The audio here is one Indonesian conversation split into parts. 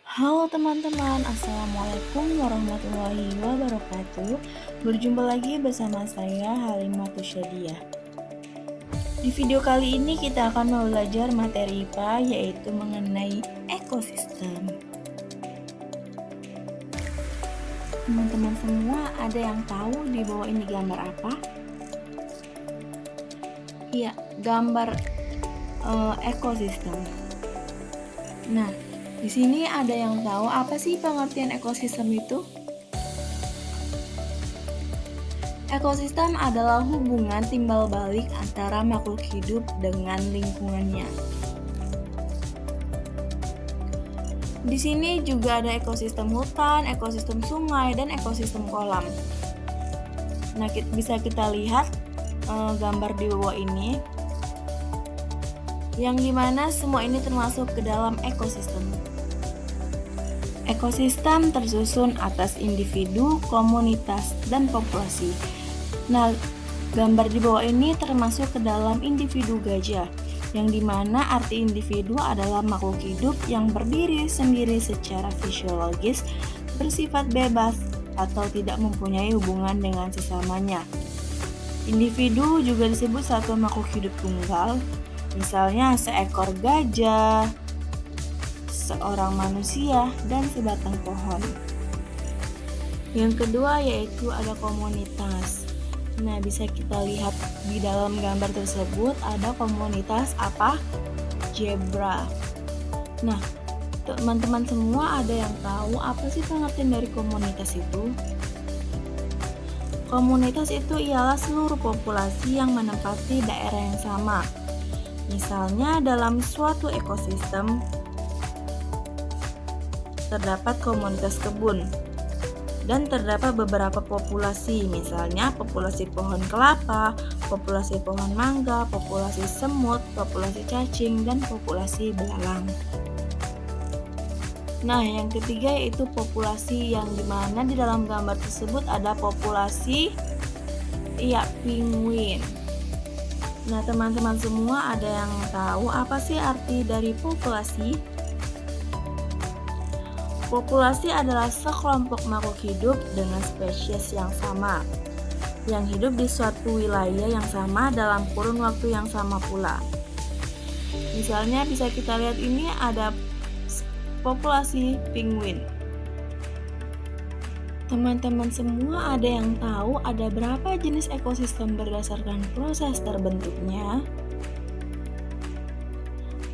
Halo teman-teman, Assalamualaikum warahmatullahi wabarakatuh. Berjumpa lagi bersama saya Halimah Syadiah. Di video kali ini kita akan belajar materi IPA yaitu mengenai ekosistem. Teman-teman semua ada yang tahu di bawah ini gambar apa? Iya, gambar ekosistem. Nah, di sini ada yang tahu apa sih pengertian ekosistem itu? Ekosistem adalah hubungan timbal balik antara makhluk hidup dengan lingkungannya. Di sini juga ada ekosistem hutan, ekosistem sungai, dan ekosistem kolam. Nah, bisa kita lihat gambar di bawah ini, yang dimana semua ini termasuk ke dalam ekosistem. Ekosistem tersusun atas individu, komunitas, dan populasi. Nah, gambar di bawah ini termasuk ke dalam individu gajah, yang dimana arti individu adalah makhluk hidup yang berdiri sendiri secara fisiologis, bersifat bebas, atau tidak mempunyai hubungan dengan sesamanya. Individu juga disebut satu makhluk hidup tunggal, misalnya seekor gajah, seorang manusia, dan sebatang pohon. Yang kedua yaitu ada komunitas. Nah, bisa kita lihat di dalam gambar tersebut ada komunitas apa? Zebra. Nah, teman-teman semua ada yang tahu apa sih pengertian dari komunitas itu? Komunitas itu ialah seluruh populasi yang menempati daerah yang sama. Misalnya dalam suatu ekosistem terdapat komunitas kebun dan terdapat beberapa populasi, misalnya populasi pohon kelapa, populasi pohon mangga, populasi semut, populasi cacing, dan populasi belalang. Nah, yang ketiga yaitu populasi, yang dimana di dalam gambar tersebut ada populasi penguin. Nah, teman-teman semua ada yang tahu apa sih arti dari populasi? Populasi adalah sekelompok makhluk hidup dengan spesies yang sama, yang hidup di suatu wilayah yang sama dalam kurun waktu yang sama pula. Misalnya bisa kita lihat ini ada populasi penguin. Teman-teman semua ada yang tahu ada berapa jenis ekosistem berdasarkan proses terbentuknya?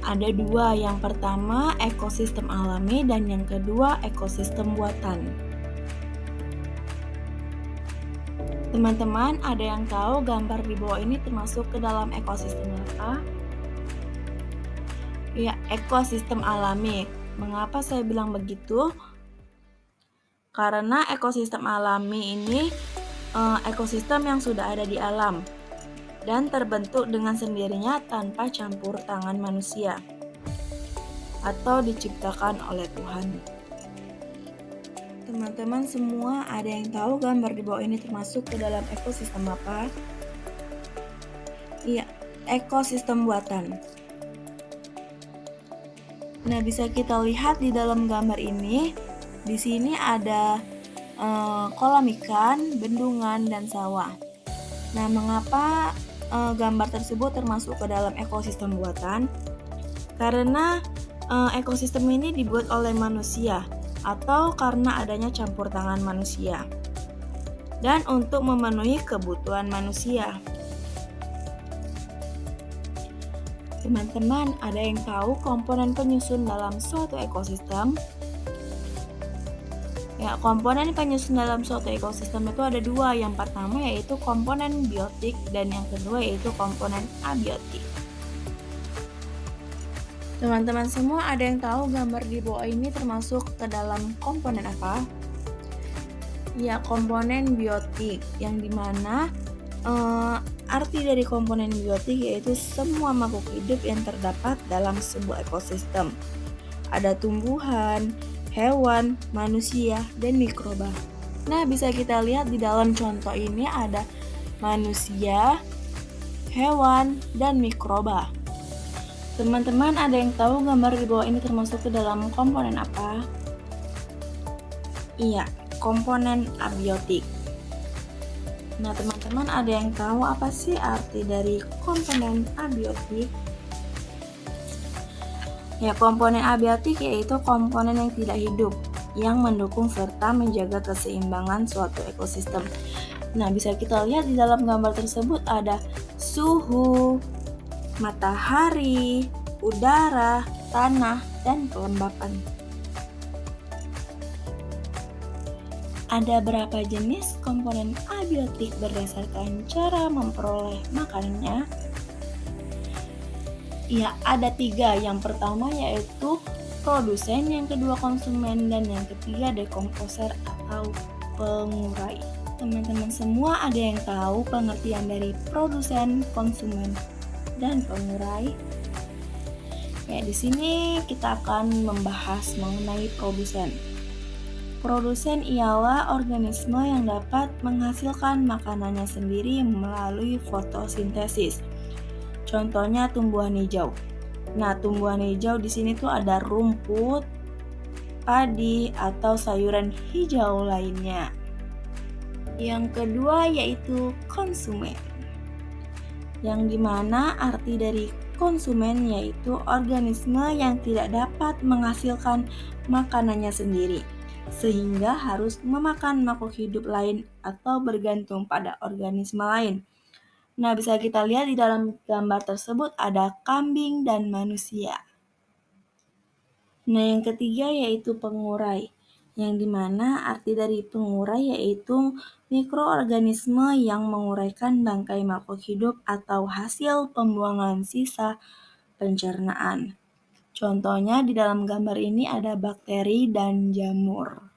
Ada dua, yang pertama ekosistem alami dan yang kedua ekosistem buatan. Teman-teman ada yang tahu gambar di bawah ini termasuk ke dalam ekosistem apa? Ya, ekosistem alami. Mengapa saya bilang begitu? Karena ekosistem alami ini ekosistem yang sudah ada di alam dan terbentuk dengan sendirinya tanpa campur tangan manusia atau diciptakan oleh Tuhan. Teman-teman semua ada yang tahu gambar di bawah ini termasuk ke dalam ekosistem apa? Iya, ekosistem buatan. Nah, bisa kita lihat di dalam gambar ini, di sini ada kolam ikan, bendungan, dan sawah. Nah, mengapa gambar tersebut termasuk ke dalam ekosistem buatan? Karena ekosistem ini dibuat oleh manusia atau karena adanya campur tangan manusia dan untuk memenuhi kebutuhan manusia. Teman-teman, ada yang tahu komponen penyusun dalam suatu ekosistem? Ya, komponen penyusun dalam suatu ekosistem itu ada dua. Yang pertama yaitu komponen biotik dan yang kedua yaitu komponen abiotik. Teman-teman semua ada yang tahu gambar di bawah ini termasuk ke dalam komponen apa? Ya, komponen biotik, yang dimana arti dari komponen biotik yaitu semua makhluk hidup yang terdapat dalam sebuah ekosistem. Ada tumbuhan, hewan, manusia, dan mikroba. Nah, bisa kita lihat di dalam contoh ini ada manusia, hewan, dan mikroba. Teman-teman ada yang tahu gambar di bawah ini termasuk ke dalam komponen apa? Iya, komponen abiotik. Nah, teman-teman ada yang tahu apa sih arti dari komponen abiotik? Ya, komponen abiotik yaitu komponen yang tidak hidup yang mendukung serta menjaga keseimbangan suatu ekosistem. Nah, bisa kita lihat di dalam gambar tersebut ada suhu, matahari, udara, tanah, dan kelembapan. Ada berapa jenis komponen abiotik berdasarkan cara memperoleh makanannya? Ya, ada 3. Yang pertama yaitu produsen, yang kedua konsumen, dan yang ketiga dekomposer atau pengurai. Teman-teman semua ada yang tahu pengertian dari produsen, konsumen, dan pengurai? Ya, di sini kita akan membahas mengenai produsen. Produsen ialah organisme yang dapat menghasilkan makanannya sendiri melalui fotosintesis. Contohnya tumbuhan hijau. Nah, tumbuhan hijau di sini tuh ada rumput, padi, atau sayuran hijau lainnya. Yang kedua yaitu konsumen. Yang dimana arti dari konsumen yaitu organisme yang tidak dapat menghasilkan makanannya sendiri, sehingga harus memakan makhluk hidup lain atau bergantung pada organisme lain. Nah, bisa kita lihat di dalam gambar tersebut ada kambing dan manusia. Nah, yang ketiga yaitu pengurai, yang dimana arti dari pengurai yaitu mikroorganisme yang menguraikan bangkai makhluk hidup atau hasil pembuangan sisa pencernaan. Contohnya di dalam gambar ini ada bakteri dan jamur.